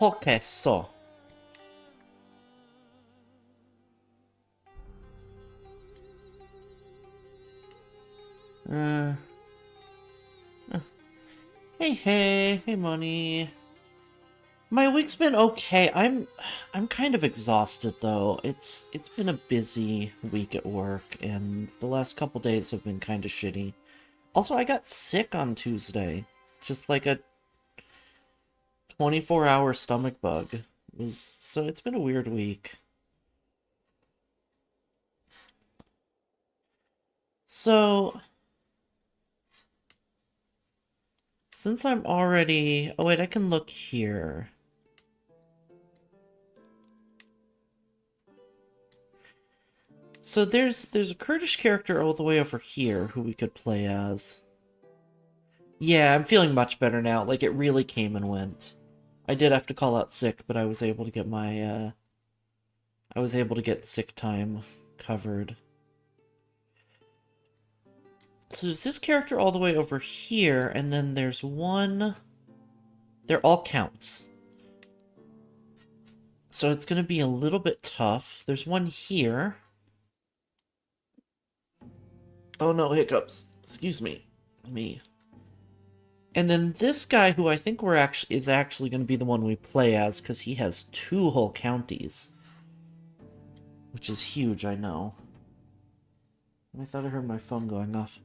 Okay, so. Uh, hey, money. My week's been okay. I'm kind of exhausted though. It's been a busy week at work, and the last couple days have been kind of shitty. Also, I got sick on Tuesday. Just like a 24-hour stomach bug. So it's been a weird week. So, since I'm already... Oh wait, I can look here. So there's a Kurdish character all the way over here who we could play as. Yeah, I'm feeling much better now. Like, it really came and went. I did have to call out sick, but I was able to get I was able to get sick time covered. So there's this character all the way over here, and then there's one... They're all counts. So it's going to be a little bit tough. There's one here. Oh no, hiccups. Excuse me. Me. And then this guy, who I think is actually going to be the one we play as, because he has 2 whole counties. Which is huge, I know. I thought I heard my phone going off.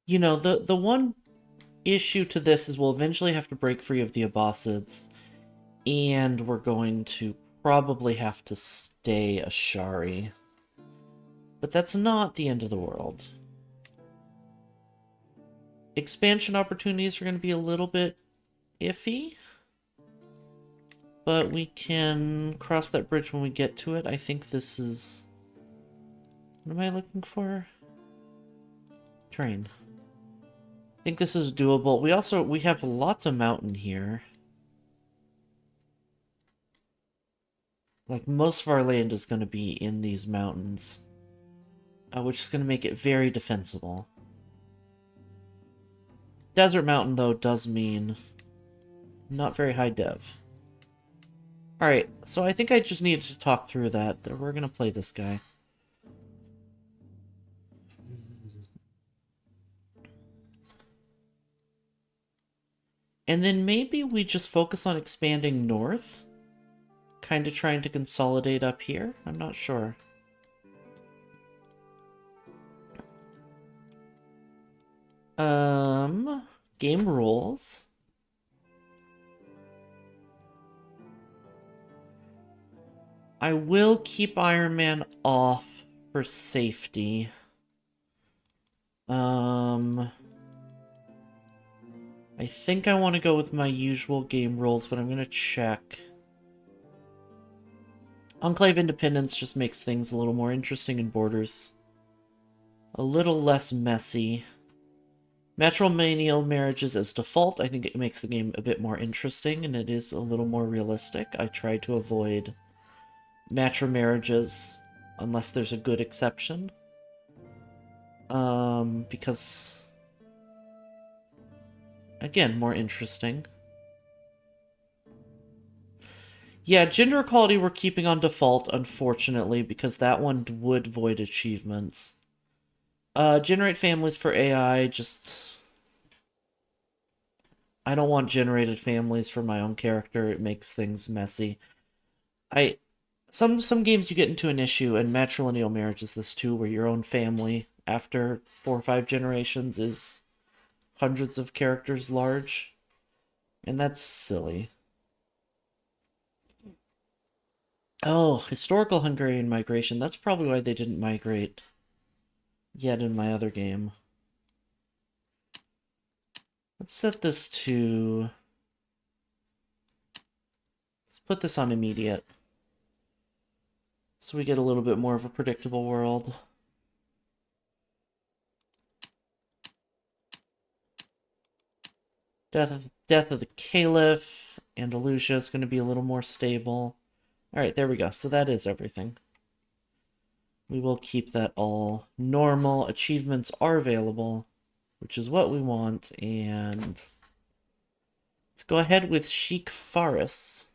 You know, the one issue to this is we'll eventually have to break free of the Abbasids, and we're going to probably have to stay Ashari. But that's not the end of the world. Expansion opportunities are going to be a little bit iffy, but we can cross that bridge when we get to it. I think this is... What am I looking for? Terrain. I think this is doable. We have lots of mountain here. Like, most of our land is going to be in these mountains, which is going to make it very defensible. Desert mountain, though, does mean not very high dev. Alright, so I think I just needed to talk through that. We're going to play this guy. And then maybe we just focus on expanding north? Kind of trying to consolidate up here? I'm not sure. Game rules. I will keep Iron Man off for safety. I think I want to go with my usual game rules, but I'm going to check. Enclave Independence just makes things a little more interesting in borders. A little less messy. Matrimonial marriages as default, I think it makes the game a bit more interesting, and it is a little more realistic. I try to avoid marriages unless there's a good exception. Because... Again, more interesting. Yeah, gender equality we're keeping on default, unfortunately, because that one would void achievements. Generate families for AI, just... I don't want generated families for my own character, it makes things messy. Some games you get into an issue, and matrilineal marriage is this too, where your own family, after 4 or 5 generations, is hundreds of characters large. And that's silly. Oh, historical Hungarian migration. That's probably why they didn't migrate yet in my other game. Let's set this to... Let's put this on immediate. So we get a little bit more of a predictable world. Death of the Caliph. Andalusia is going to be a little more stable. Alright, there we go. So that is everything. We will keep that all normal. Achievements are available, which is what we want, and let's go ahead with Chic Forests.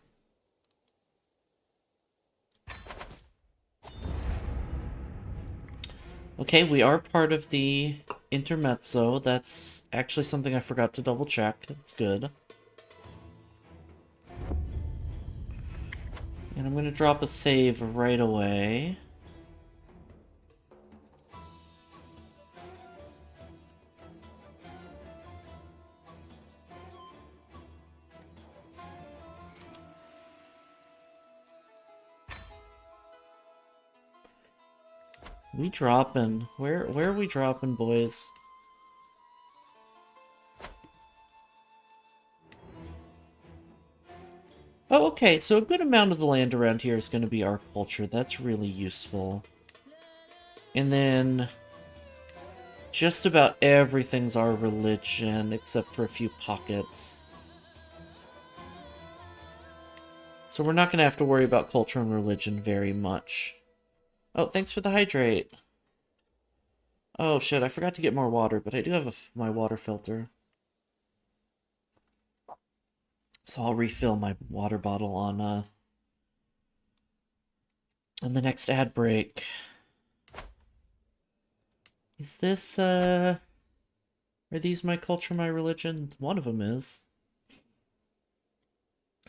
Okay, we are part of the intermezzo. That's actually something I forgot to double check. That's good. And I'm gonna drop a save right away. We dropping. Where are we dropping, boys? Oh, okay, so a good amount of the land around here is going to be our culture. That's really useful. And then just about everything's our religion, except for a few pockets. So we're not going to have to worry about culture and religion very much. Oh, thanks for the hydrate. Oh shit, I forgot to get more water, but I do have my water filter. So I'll refill my water bottle on the next ad break. Is this, are these my culture, my religion? One of them is.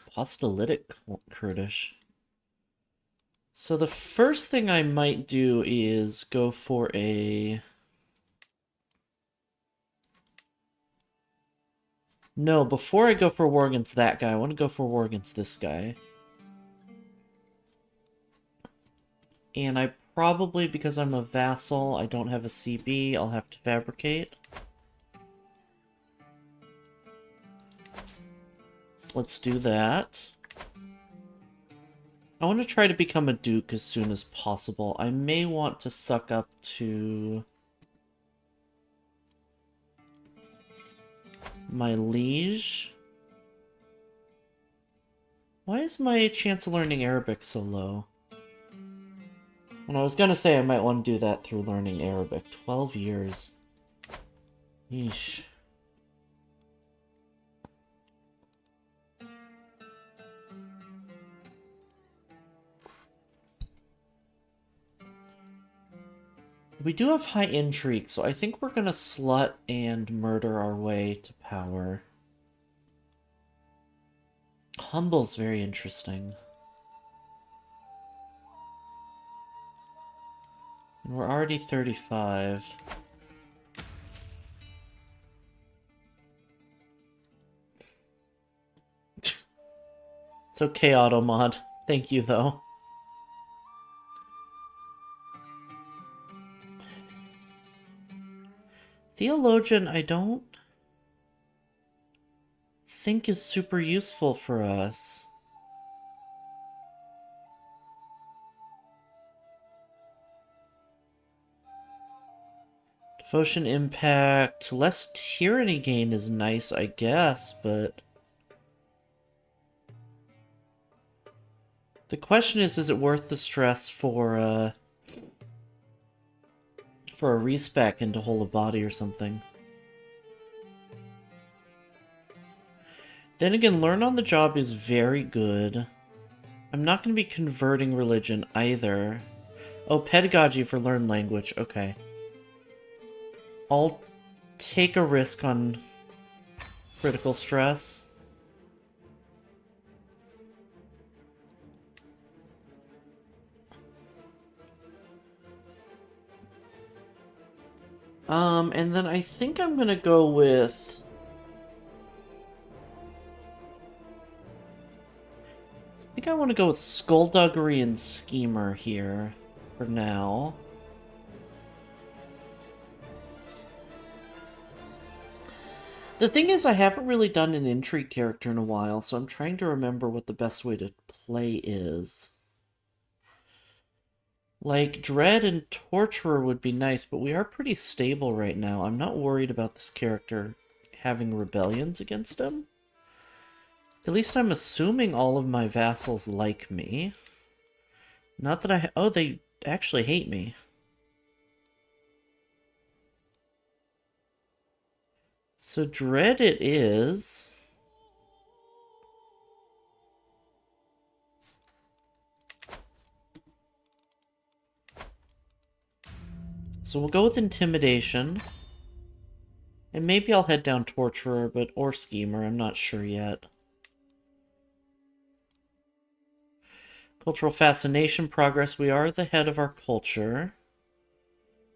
Apostolic Kurdish. So the first thing I might do is go for a... No, before I go for war against that guy, I want to go for war against this guy. And I probably, because I'm a vassal, I don't have a CB, I'll have to fabricate. So let's do that. I want to try to become a duke as soon as possible. I may want to suck up to my liege. Why is my chance of learning Arabic so low? And I was gonna say I might want to do that through learning Arabic. 12 years. Yeesh. We do have high intrigue, so I think we're gonna slut and murder our way to power. Humble's very interesting. And we're already 35. It's okay, Automod. Thank you, though. Theologian, I don't think is super useful for us. Devotion impact, less tyranny gain is nice, I guess, but... The question is it worth the stress for a respec into Whole of Body or something? Then again, Learn on the Job is very good. I'm not going to be converting religion either. Oh, pedagogy for Learn Language, okay. I'll take a risk on critical stress. And then I think I'm gonna go with... I think I want to go with Skullduggery and Schemer here, for now. The thing is, I haven't really done an intrigue character in a while, so I'm trying to remember what the best way to play is. Like, Dread and Torturer would be nice, but we are pretty stable right now. I'm not worried about this character having rebellions against him. At least I'm assuming all of my vassals like me. Not that I... Oh, they actually hate me. So dread it is. So we'll go with intimidation. And maybe I'll head down torturer, or schemer, I'm not sure yet. Cultural fascination progress. We are the head of our culture.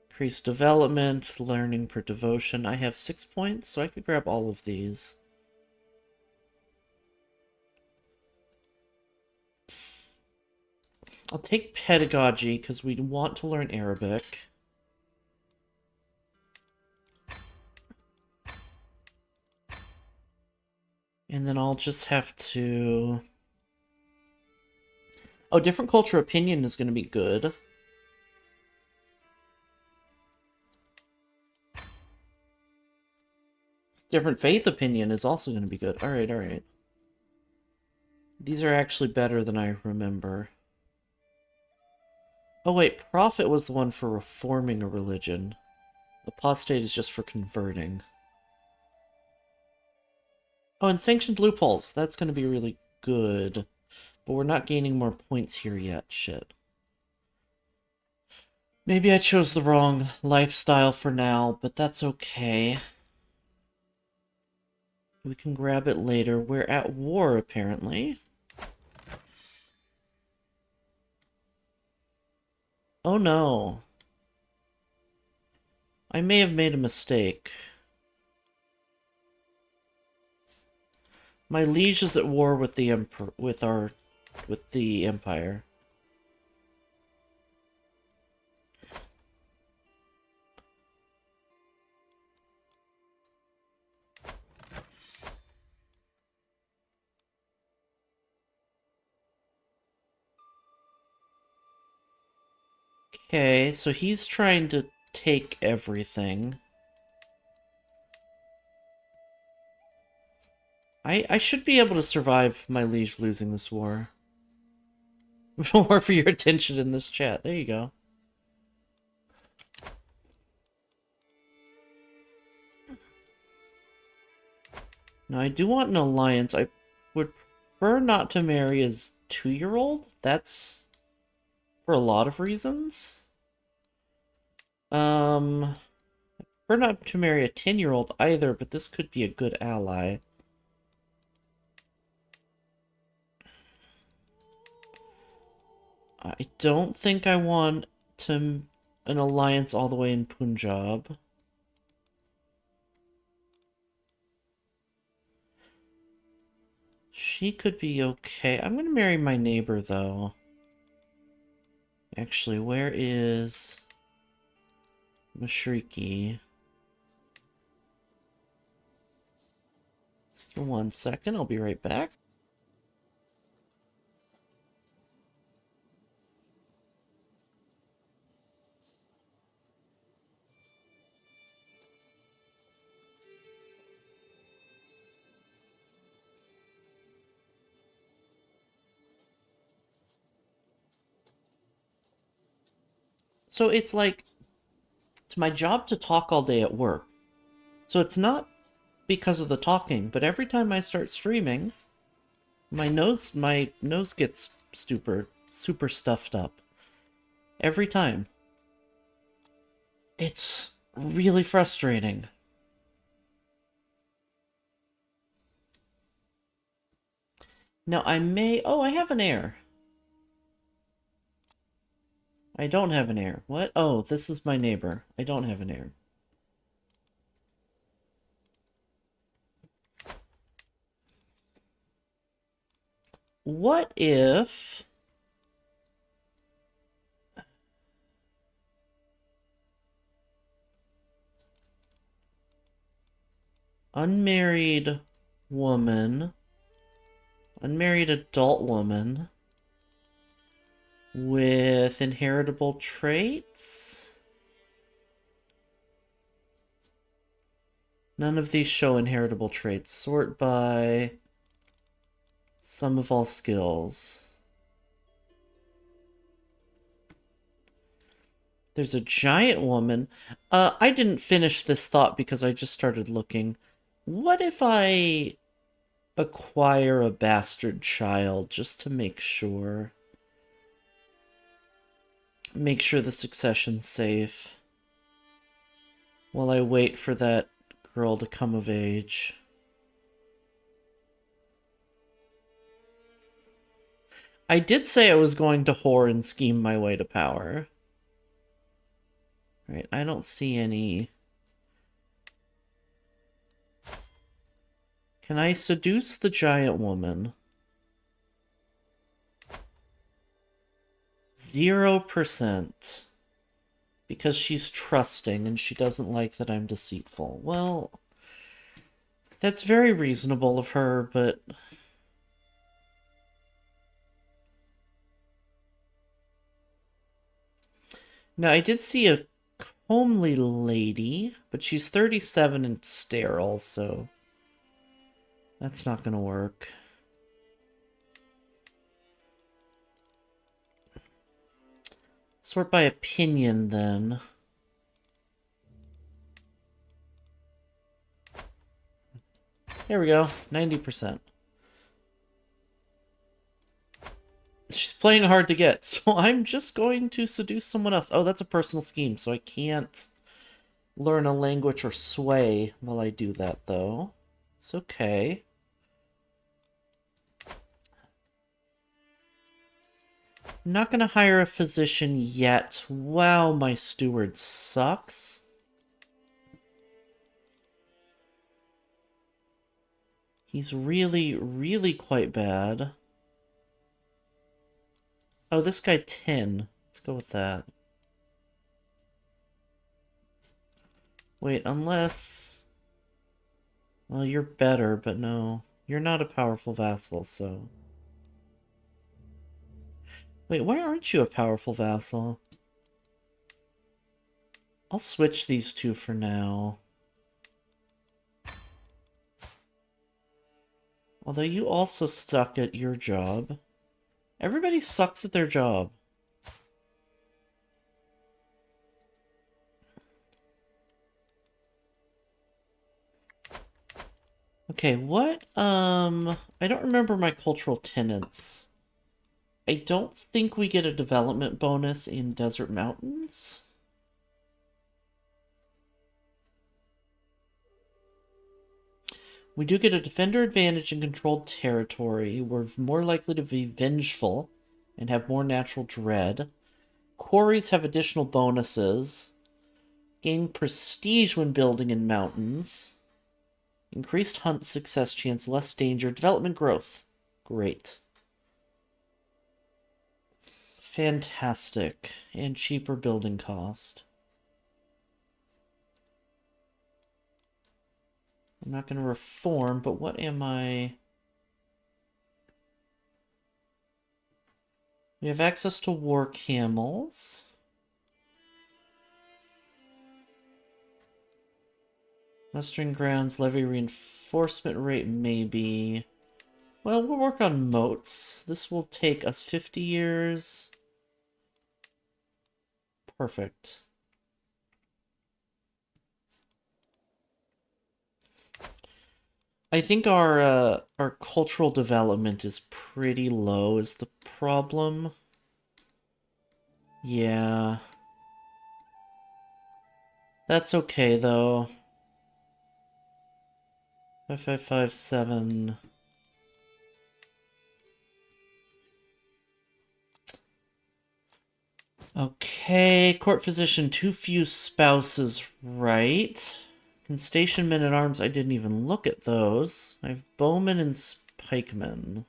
Increased development, learning per devotion. I have 6 points, so I could grab all of these. I'll take pedagogy because we want to learn Arabic. And then I'll just have to... Oh, different culture opinion is going to be good. Different faith opinion is also going to be good. Alright, alright. These are actually better than I remember. Oh wait, prophet was the one for reforming a religion. Apostate is just for converting. Oh, and sanctioned loopholes. That's going to be really good. But we're not gaining more points here yet. Shit. Maybe I chose the wrong lifestyle for now, but that's okay. We can grab it later. We're at war, apparently. Oh no. I may have made a mistake. My liege is at war with the Empire. Okay, so he's trying to take everything. I should be able to survive my liege losing this war. More for your attention in this chat. There you go. Now, I do want an alliance. I would prefer not to marry his 2-year-old. That's for a lot of reasons. I prefer not to marry a 10-year-old either, but this could be a good ally. I don't think I want an alliance all the way in Punjab. She could be okay. I'm gonna marry my neighbor, though. Actually, where is Mashriki? Just give me 1 second, I'll be right back. So it's like, it's my job to talk all day at work. So it's not because of the talking, but every time I start streaming, my nose gets super stuffed up. Every time. It's really frustrating. Now I may... Oh, I have an heir. I don't have an heir. What? Oh, this is my neighbor. I don't have an heir. What if... unmarried woman, unmarried adult woman with inheritable traits? None of these show inheritable traits. Sort by sum of all skills. There's a giant woman. I didn't finish this thought because I just started looking. What if I acquire a bastard child just to make sure? Make sure the succession's safe. While I wait for that girl to come of age. I did say I was going to whore and scheme my way to power. Right, I don't see any. Can I seduce the giant woman? 0%. Because she's trusting and she doesn't like that I'm deceitful. Well, that's very reasonable of her, but... Now, I did see a homely lady, but she's 37 and sterile, so... That's not gonna work. Sort by opinion, then. There we go, 90%. She's playing hard to get, so I'm just going to seduce someone else. Oh, that's a personal scheme, so I can't learn a language or sway while I do that, though. It's okay. I'm not going to hire a physician yet. Wow, my steward sucks. He's really, really quite bad. Oh, this guy 10. Let's go with that. Wait, unless... Well, you're better, but no. You're not a powerful vassal, so... Wait, why aren't you a powerful vassal? I'll switch these two for now. Although you also suck at your job. Everybody sucks at their job. Okay, what? I don't remember my cultural tenets. I don't think we get a development bonus in Desert Mountains. We do get a defender advantage in controlled territory. We're more likely to be vengeful and have more natural dread. Quarries have additional bonuses. Gain prestige when building in mountains. Increased hunt success chance, less danger, development growth. Great. Fantastic. And cheaper building cost. I'm not going to reform, but what am I... We have access to war camels. Western grounds, levy reinforcement rate, maybe. Well, we'll work on moats. This will take us 50 years. Perfect. I think our cultural development is pretty low is the problem. Yeah. That's okay, though. 5557. Okay, court physician, too few spouses, right? And station men at arms, I didn't even look at those. I have bowmen and pikemen.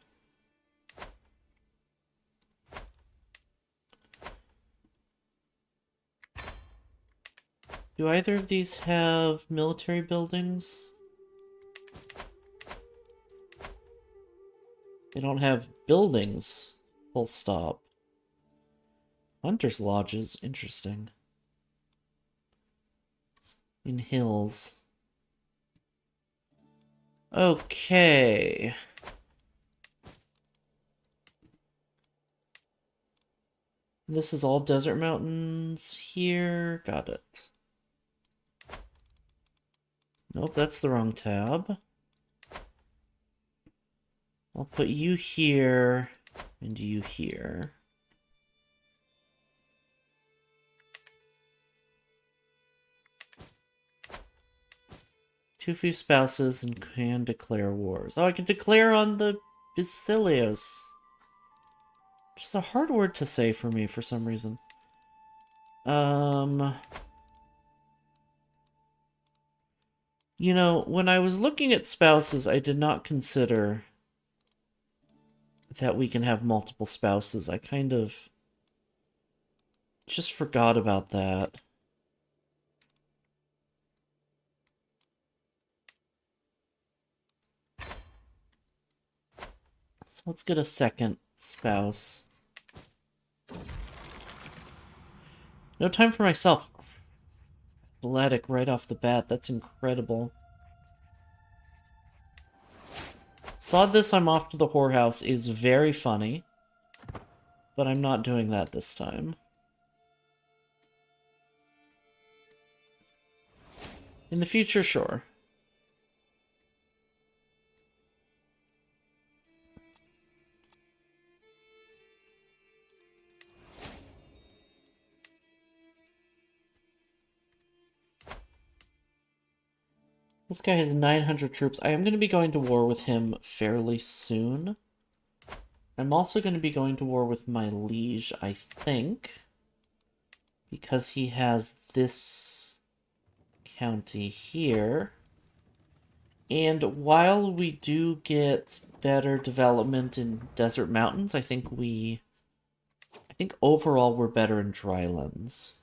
Do either of these have military buildings? They don't have buildings. Full stop. Hunter's lodges, interesting. In hills. Okay. This is all desert mountains here. Got it. Nope, that's the wrong tab. I'll put you here and you here. Too few spouses and can declare wars. Oh, I can declare on the Basilios. Which is a hard word to say for me for some reason. You know, when I was looking at spouses, I did not consider that we can have multiple spouses. I kind of just forgot about that. So let's get a second spouse. No time for myself. Athletic right off the bat. That's incredible. Saw this, I'm off to the whorehouse is very funny. But I'm not doing that this time. In the future, sure. This guy has 900 troops. I am going to be going to war with him fairly soon. I'm also going to be going to war with my liege, I think. Because he has this county here. And while we do get better development in desert mountains, I think overall we're better in drylands.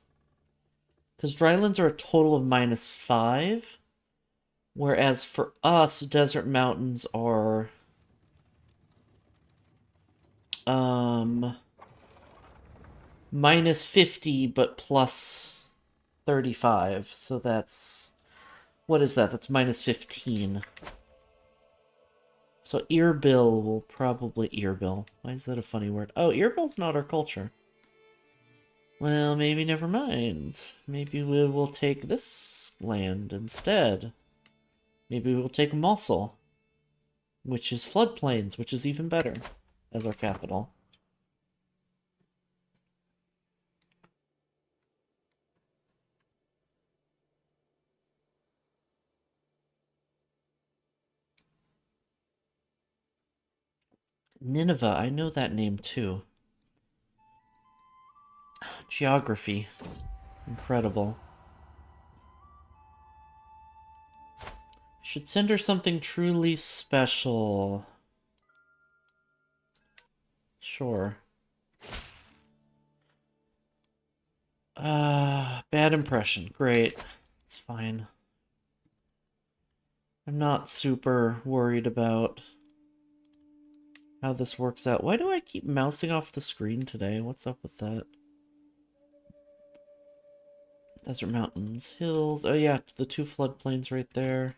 Because drylands are a total of -5. Whereas for us, desert mountains are -50 but +35. So that's, what is that? That's -15. So earbill will probably earbill. Why is that a funny word? Oh, earbill's not our culture. Well, maybe never mind. Maybe we will take this land instead. Maybe we'll take Mosul, which is floodplains, which is even better as our capital. Nineveh, I know that name too. Geography. Incredible. Should send her something truly special. Sure. Bad impression. Great. It's fine. I'm not super worried about how this works out. Why do I keep mousing off the screen today? What's up with that? Desert mountains, hills. Oh yeah, the 2 floodplains right there.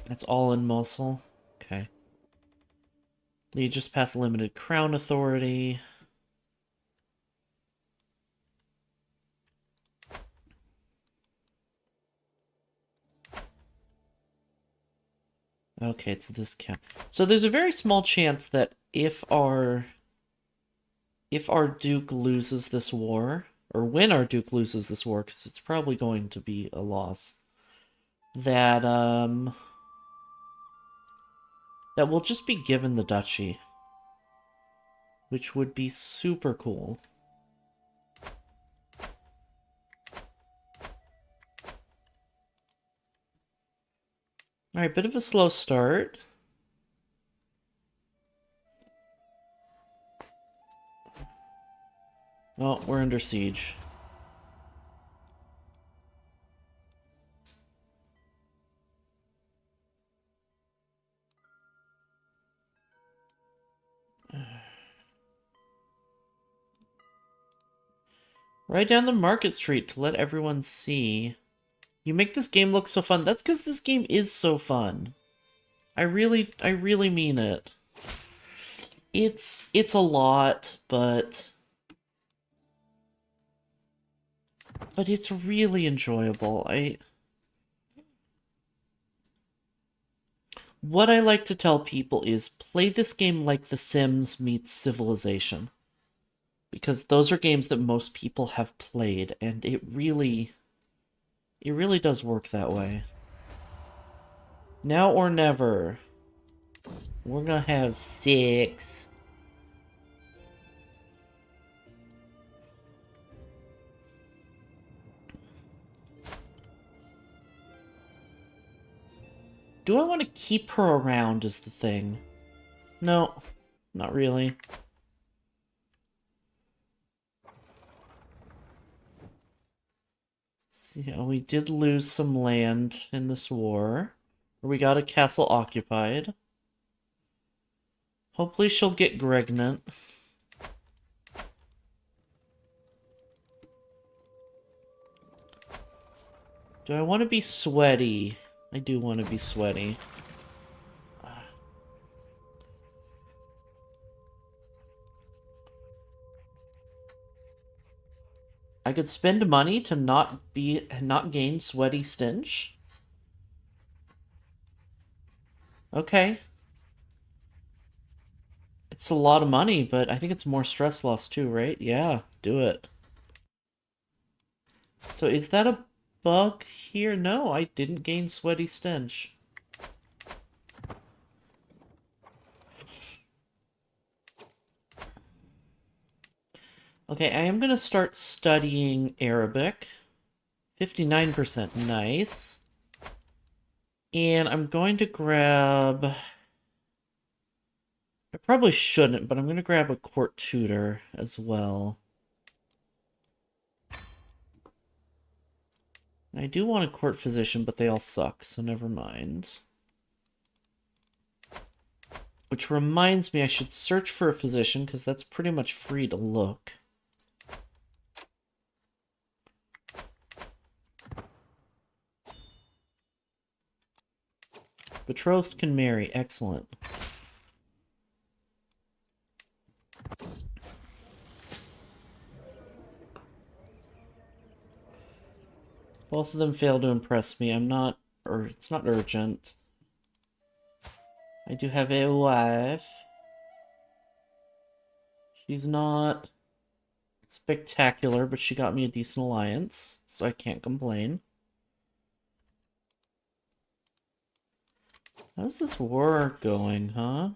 That's all in Mosul. Okay. You just pass limited crown authority. Okay, it's this count. So there's a very small chance that if our Duke loses this war, or when our Duke loses this war, because it's probably going to be a loss, that we'll just be given the duchy, which would be super cool. Alright, bit of a slow start. Oh, we're under siege. Right down the market street to let everyone see. You make this game look so fun. That's because this game is so fun. I really mean it. It's a lot, but it's really enjoyable. What I like to tell people is play this game like The Sims meets Civilization. Because those are games that most people have played, and it really does work that way. Now or never. We're gonna have 6. Do I want to keep her around is the thing. No, not really. See, we did lose some land in this war. We got a castle occupied. Hopefully she'll get pregnant. Do I want to be sweaty? I do want to be sweaty. I could spend money to not gain sweaty stench. Okay. It's a lot of money, but I think it's more stress loss too, right? Yeah, do it. So is that a bug here? No, I didn't gain sweaty stench. Okay, I am gonna start studying Arabic. 59%, nice. And I'm going to grab... I probably shouldn't, but I'm going to grab a court tutor as well. I do want a court physician, but they all suck, so never mind. Which reminds me, I should search for a physician, because that's pretty much free to look. Betrothed can marry. Excellent. Both of them fail to impress me. It's not urgent. I do have a wife. She's not spectacular, but she got me a decent alliance, so I can't complain. How's this war going, huh?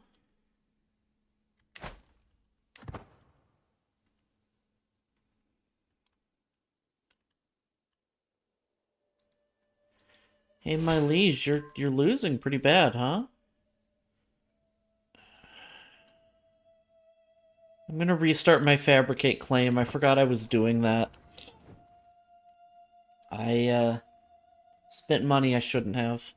Hey, my liege, you're losing pretty bad, huh? I'm gonna restart my fabricate claim. I forgot I was doing that. I spent money I shouldn't have.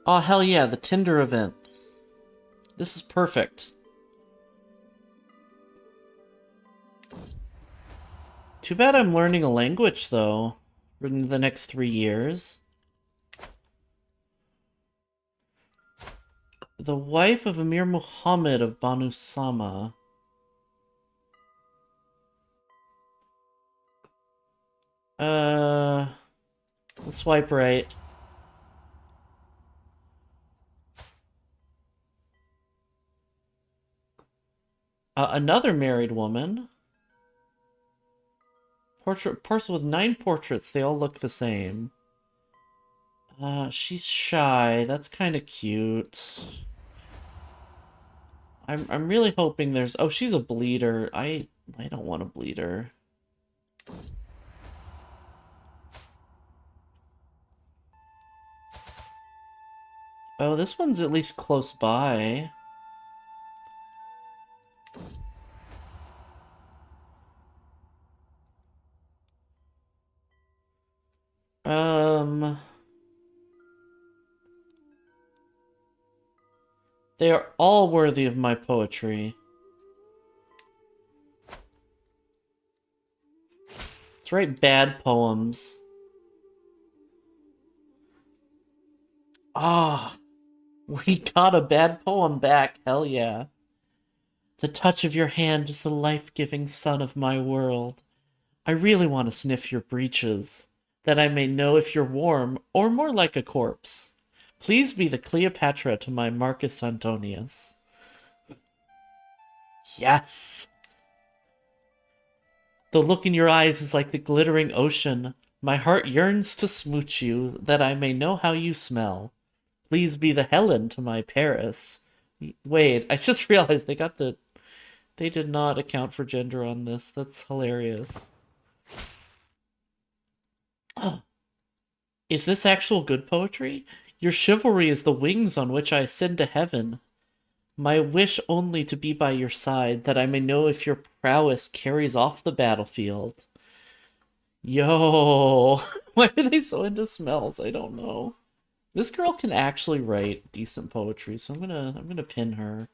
Oh, hell yeah, the Tinder event. This is perfect. Too bad I'm learning a language, though, for the next 3 years. The wife of Emir Muhammad of Banu Sama. Let's swipe right. Another married woman. Parcel with 9 portraits. They all look the same. She's shy. That's kind of cute. I'm really hoping there's... Oh, she's a bleeder. I don't want a bleeder. Oh, this one's at least close by. They are all worthy of my poetry. Let's write bad poems. Ah, we got a bad poem back. Hell yeah. The touch of your hand is the life-giving sun of my world. I really want to sniff your breeches, that I may know if you're warm or more like a corpse. Please be the Cleopatra to my Marcus Antonius. Yes! The look in your eyes is like the glittering ocean. My heart yearns to smooch you, that I may know how you smell. Please be the Helen to my Paris. Wait, I just realized they did not account for gender on this. That's hilarious. Oh, is this actual good poetry? Your chivalry is the wings on which I ascend to heaven. My wish only to be by your side, that I may know if your prowess carries off the battlefield. Yo, why are they so into smells? I don't know. This girl can actually write decent poetry, so I'm gonna pin her.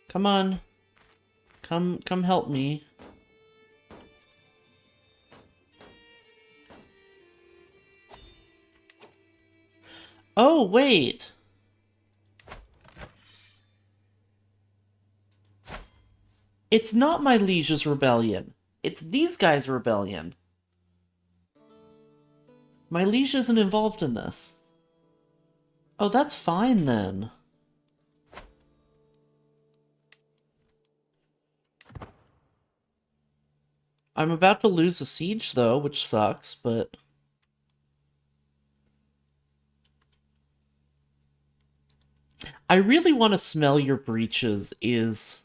Come on. Come help me. Oh, wait. It's not my liege's rebellion. It's these guys' rebellion. My liege isn't involved in this. Oh, that's fine then. I'm about to lose a siege, though, which sucks, but... I really want to smell your breeches is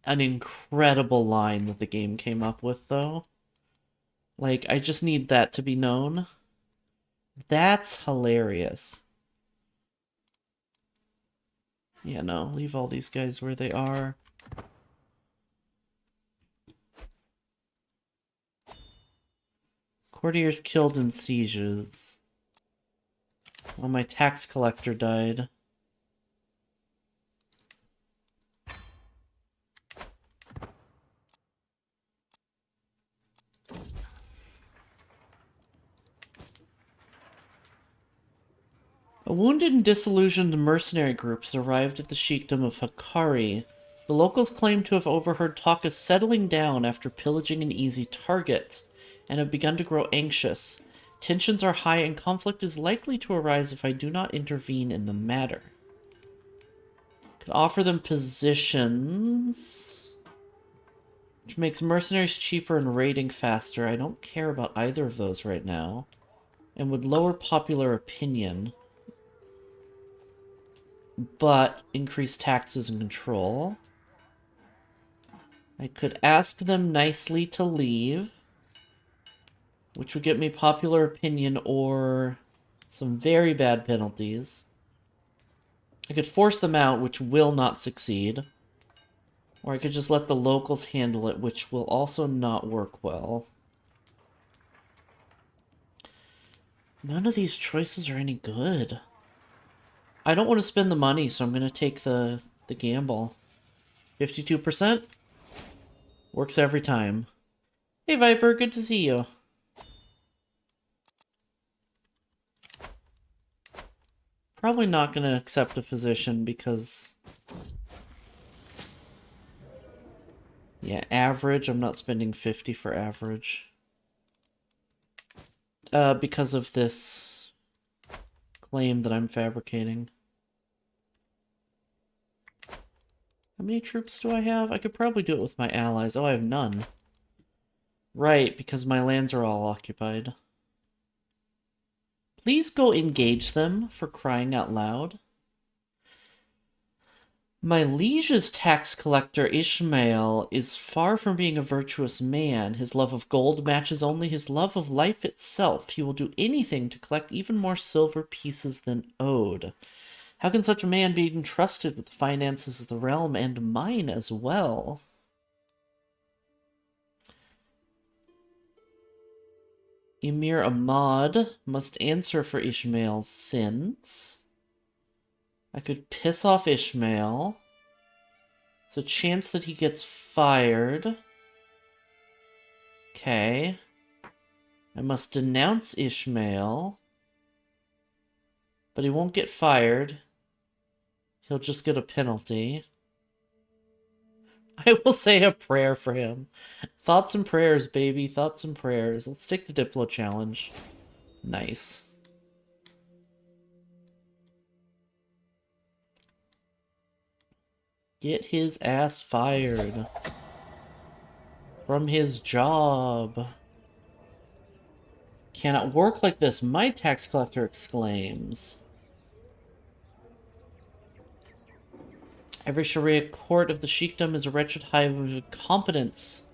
an incredible line that the game came up with, though. Like, I just need that to be known. That's hilarious. Yeah, no, leave all these guys where they are. Courtiers killed in sieges. Well, my tax collector died. A wounded and disillusioned mercenary group has arrived at the sheikdom of Hakari. The locals claim to have overheard talk of settling down after pillaging an easy target, and have begun to grow anxious. Tensions are high and conflict is likely to arise if I do not intervene in the matter. Could offer them positions, which makes mercenaries cheaper and raiding faster. I don't care about either of those right now. And would lower popular opinion, but increase taxes and control. I could ask them nicely to leave, which would get me popular opinion or some very bad penalties. I could force them out, which will not succeed. Or I could just let the locals handle it, which will also not work well. None of these choices are any good. I don't want to spend the money, so I'm going to take the gamble. 52%? Works every time. Hey Viper, good to see you. Probably not going to accept a physician because... yeah, average. I'm not spending 50 for average. Because of this claim that I'm fabricating. How many troops do I have? I could probably do it with my allies. Oh, I have none. Right, because my lands are all occupied. Please go engage them, for crying out loud. My liege's tax collector, Ishmael, is far from being a virtuous man. His love of gold matches only his love of life itself. He will do anything to collect even more silver pieces than owed. How can such a man be entrusted with the finances of the realm and mine as well? Emir Ahmad must answer for Ishmael's sins. I could piss off Ishmael. There's a chance that he gets fired. Okay. I must denounce Ishmael. But he won't get fired. He'll just get a penalty. I will say a prayer for him. Thoughts and prayers, baby. Thoughts and prayers. Let's take the Diplo challenge. Nice. Get his ass fired. From his job. Cannot work like this, my tax collector exclaims. Every Sharia court of the Sheikdom is a wretched hive of incompetence.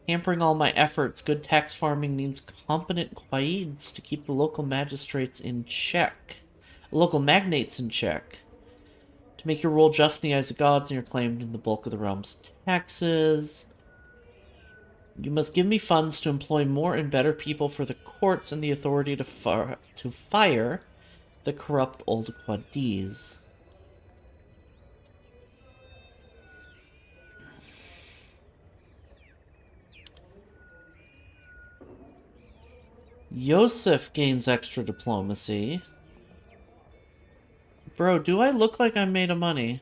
Hampering all my efforts, good tax farming needs competent qaids to keep the local magistrates in check. Local magnates in check. To make your rule just in the eyes of gods, and you're claimed in the bulk of the realm's taxes. You must give me funds to employ more and better people for the courts and the authority to fire the corrupt old qadis. Yosef gains extra diplomacy. Bro, do I look like I'm made of money?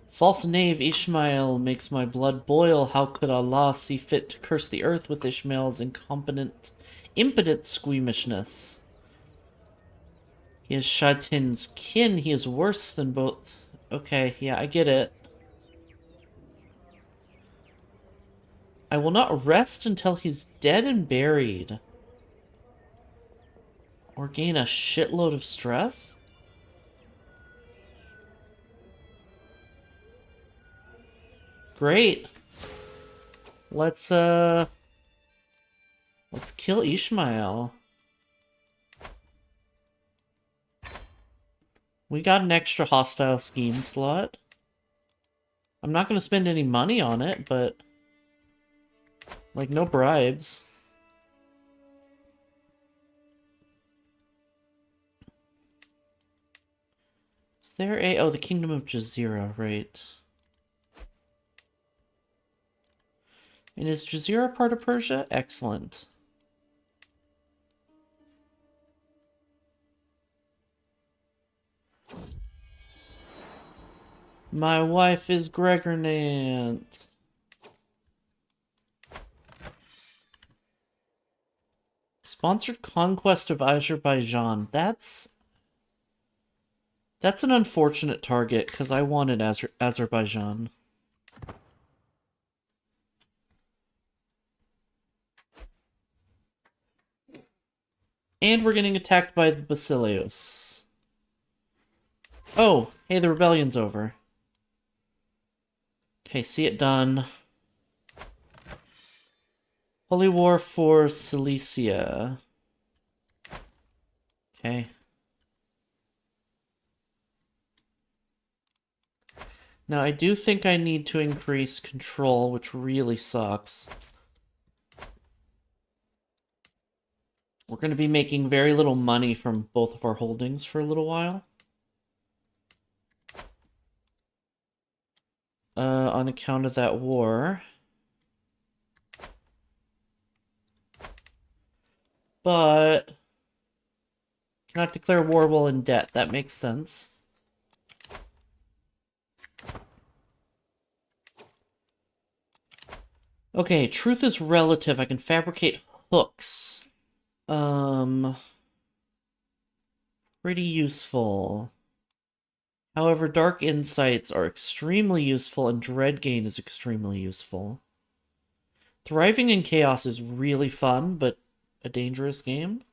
False knave Ishmael makes my blood boil. How could Allah see fit to curse the earth with Ishmael's impotent squeamishness? He is Shaitan's kin. He is worse than both. Okay, yeah, I get it. I will not rest until he's dead and buried. Or gain a shitload of stress? Great. Let's kill Ishmael. We got an extra hostile scheme slot. I'm not gonna spend any money on it, but like no bribes. Is there a the Kingdom of Jazeera, right? And is Jazeera part of Persia? Excellent. My wife is Gregornant. Sponsored conquest of Azerbaijan. That's an unfortunate target, because I wanted Azerbaijan. And we're getting attacked by the Basileus. Oh, hey, the rebellion's over. Okay, see it done. Holy War for Cilicia. Okay. Now, I do think I need to increase control, which really sucks. We're going to be making very little money from both of our holdings for a little while. On account of that war. But cannot declare war while in debt. That makes sense. Okay, truth is relative. I can fabricate hooks. Pretty useful. However, dark insights are extremely useful and dread gain is extremely useful. Thriving in chaos is really fun, but a dangerous game.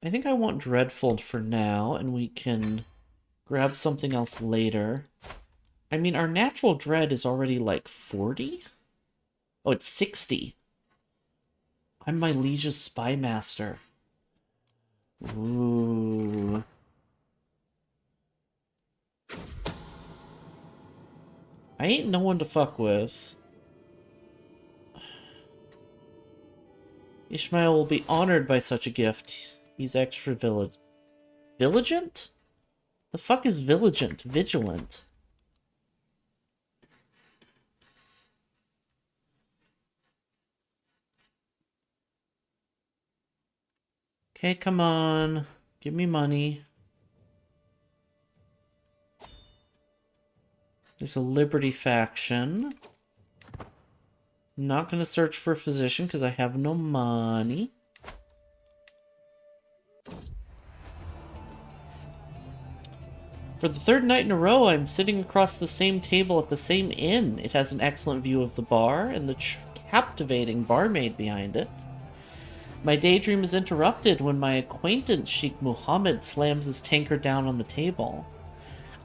I think I want Dreadful for now, and we can grab something else later. I mean, our natural dread is already like 40? Oh, it's 60. I'm my liege's spy master. Ooh. I ain't no one to fuck with. Ishmael will be honored by such a gift. He's extra vigilant? The fuck is vigilant? Vigilant. Okay, come on. Give me money. There's a Liberty faction. I'm not going to search for a physician because I have no money. For the third night in a row, I'm sitting across the same table at the same inn. It has an excellent view of the bar and the captivating barmaid behind it. My daydream is interrupted when my acquaintance Sheikh Muhammad slams his tankard down on the table.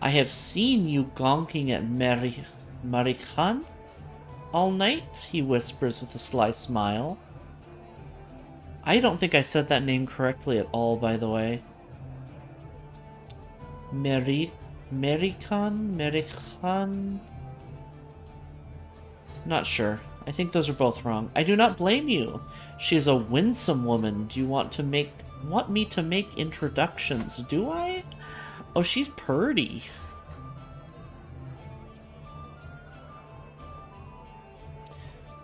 I have seen you gonking at Marikhan all night, he whispers with a sly smile. I don't think I said that name correctly at all, by the way. Marikhan? Not sure. I think those are both wrong. I do not blame you. She is a winsome woman. Do you want me to make introductions? Do I? Oh, she's purty.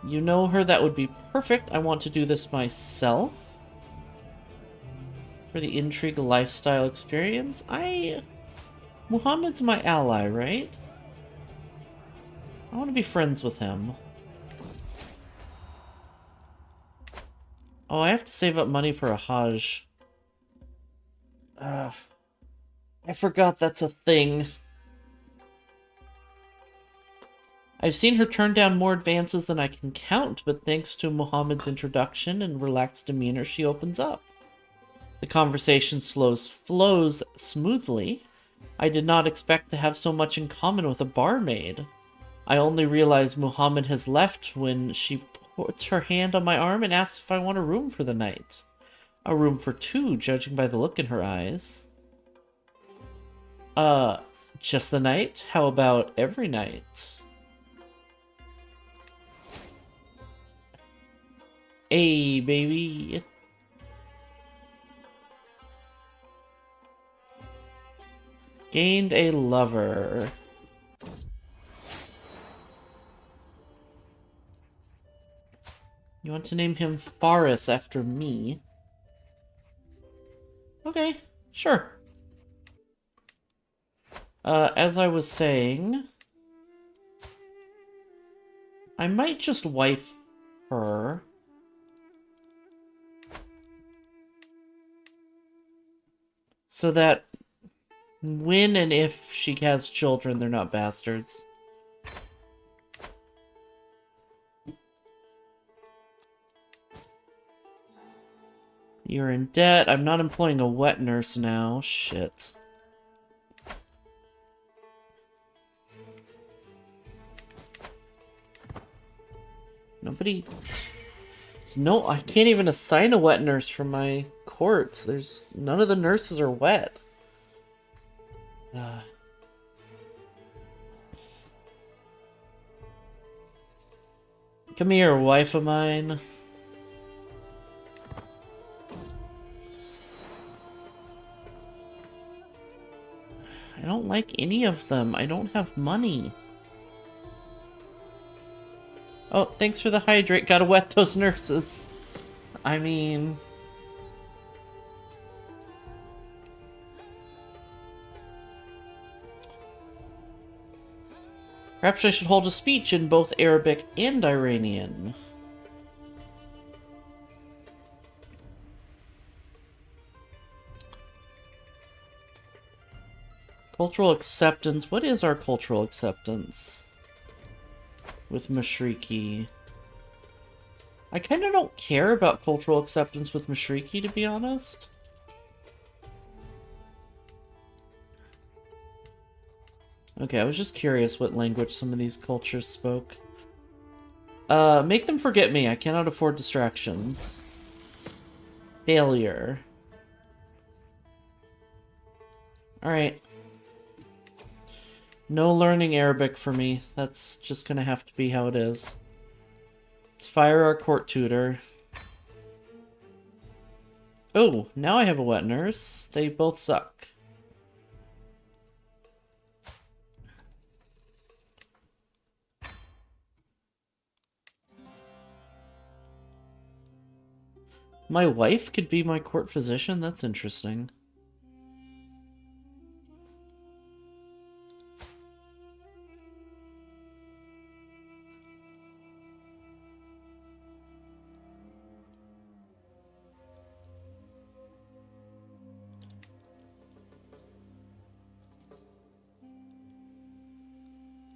You know her? That would be perfect. I want to do this myself. For the intrigue lifestyle experience. Muhammad's my ally, right? I want to be friends with him. Oh, I have to save up money for a Hajj. I forgot that's a thing. I've seen her turn down more advances than I can count, but thanks to Muhammad's introduction and relaxed demeanor, she opens up. The conversation flows smoothly. I did not expect to have so much in common with a barmaid. I only realize Muhammad has left when she puts her hand on my arm and asks if I want a room for the night. A room for two, judging by the look in her eyes. Just the night? How about every night? Hey, baby. Gained a lover. You want to name him Faris after me? Okay, sure. As I was saying, I might just wife her. So that when and if she has children, they're not bastards. You're in debt. I'm not employing a wet nurse now. Shit. Nobody... No, I can't even assign a wet nurse for my court. There's... None of the nurses are wet. Come here, wife of mine. I don't like any of them. I don't have money. Oh, thanks for the hydrate. Gotta wet those nurses. I mean... Perhaps I should hold a speech in both Arabic and Iranian. Cultural acceptance. What is our cultural acceptance? With Mashriki. I kind of don't care about cultural acceptance with Mashriki, to be honest. Okay, I was just curious what language some of these cultures spoke. Make them forget me. I cannot afford distractions. Failure. Alright. No learning Arabic for me. That's just gonna have to be how it is. Let's fire our court tutor. Oh, now I have a wet nurse. They both suck. My wife could be my court physician? That's interesting.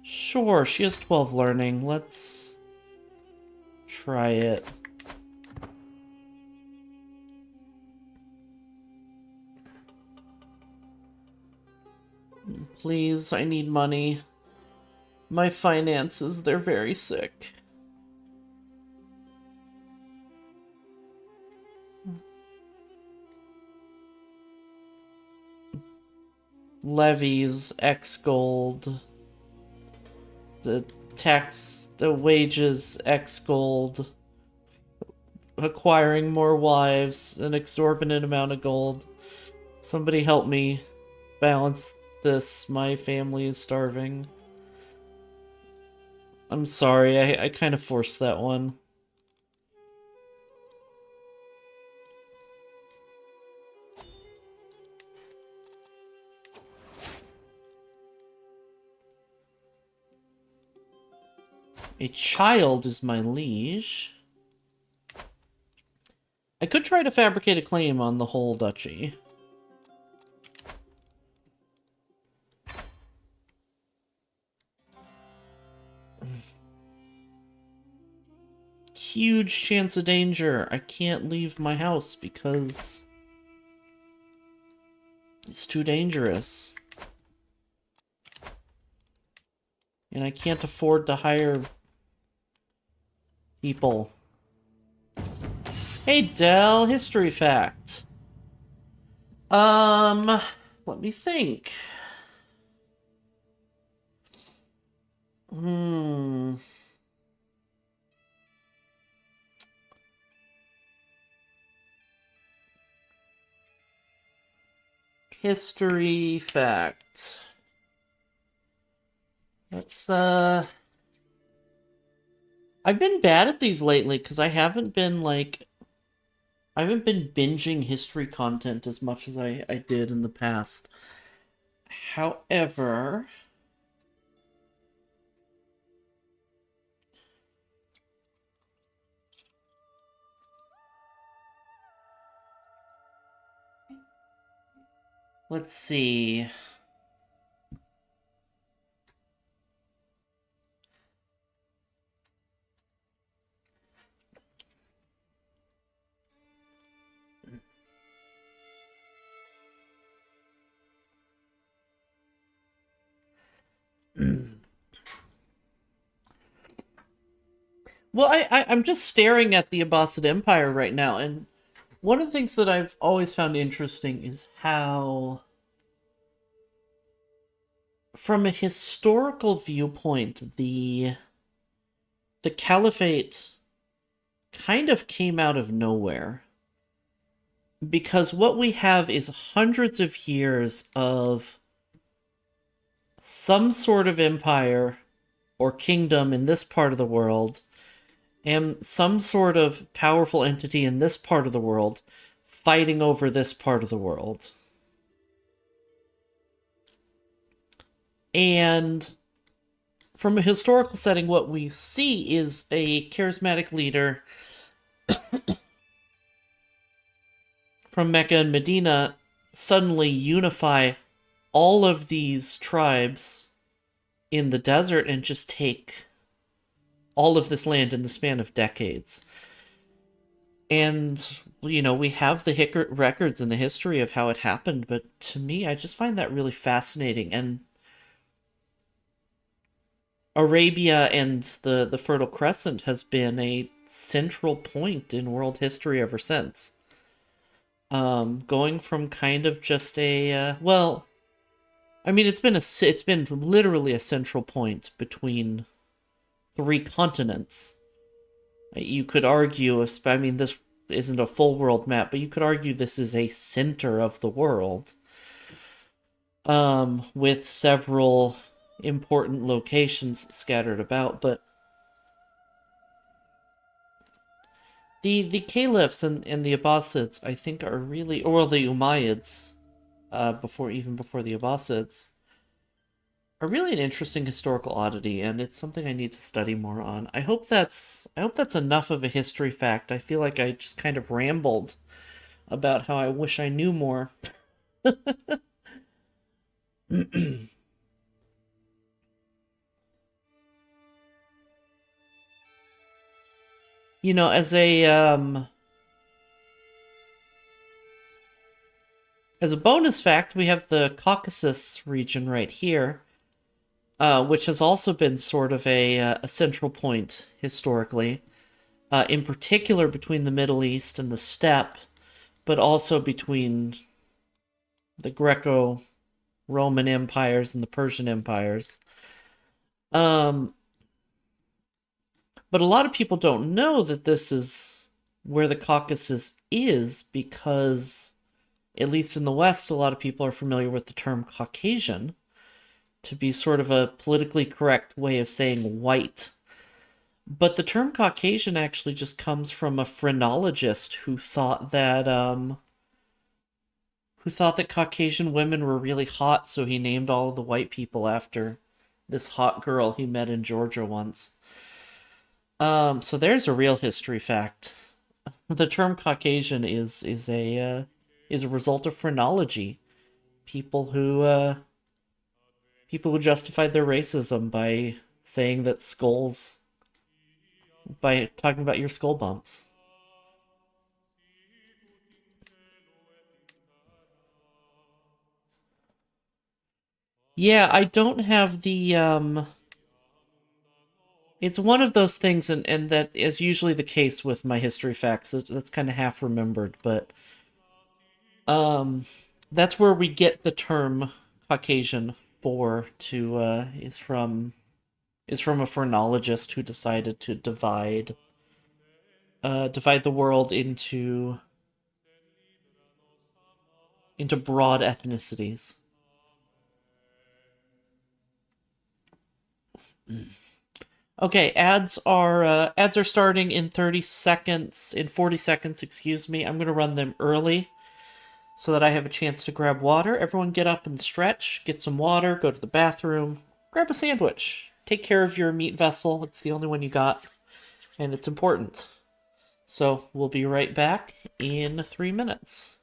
Sure, she has 12 learning. Let's try it. Please, I need money. My finances, they're very sick. Levies, X gold. The wages, X gold. Acquiring more wives, an exorbitant amount of gold. Somebody help me balance this. My family is starving. I'm sorry, I kind of forced that one. A child is my liege. I could try to fabricate a claim on the whole duchy. Huge chance of danger. I can't leave my house because it's too dangerous. And I can't afford to hire people. Hey, Del, history fact. Let me think. History fact. Let's, I've been bad at these lately because I haven't been, binging history content as much as I did in the past. However, let's see. Well, I'm just staring at the Abbasid Empire right now, and one of the things that I've always found interesting is how, from a historical viewpoint, the Caliphate kind of came out of nowhere. Because what we have is hundreds of years of some sort of empire or kingdom in this part of the world and some sort of powerful entity in this part of the world fighting over this part of the world. And from a historical setting, what we see is a charismatic leader from Mecca and Medina suddenly unify all of these tribes in the desert and just take all of this land in the span of decades. And, you know, we have the records in the history of how it happened, but to me, I just find that really fascinating. And Arabia and the Fertile Crescent has been a central point in world history ever since. Going from kind of just a well, I mean, it's been literally a central point between three continents. You could argue, I mean, this isn't a full world map, but you could argue this is a center of the world, with several important locations scattered about. But the Caliphs and the Abbasids, I think, are really, or the Umayyads, before the Abbasids, are really an interesting historical oddity, and it's something I need to study more on. I hope that's enough of a history fact. I feel like I just kind of rambled about how I wish I knew more. You know, as a bonus fact, we have the Caucasus region right here, which has also been sort of a central point historically, in particular between the Middle East and the steppe, but also between the Greco-Roman empires and the Persian empires. Um, but a lot of people don't know that this is where the Caucasus is because, at least in the West, a lot of people are familiar with the term Caucasian to be sort of a politically correct way of saying white. But the term Caucasian actually just comes from a phrenologist who thought that Caucasian women were really hot, so he named all of the white people after this hot girl he met in Georgia once. So there's a real history fact. The term Caucasian is a result of phrenology. People who people who justified their racism by saying that skulls by talking about your skull bumps. Yeah, I don't have the it's one of those things, and that is usually the case with my history facts. That's kind of half remembered, but um that's where we get the term Caucasian for to is from a phrenologist who decided to divide the world into broad ethnicities. Okay, ads are starting in 30 seconds, in 40 seconds, excuse me. I'm gonna run them early so that I have a chance to grab water. Everyone get up and stretch, get some water, go to the bathroom, grab a sandwich. Take care of your meat vessel. It's the only one you got, and it's important. So we'll be right back in 3 minutes.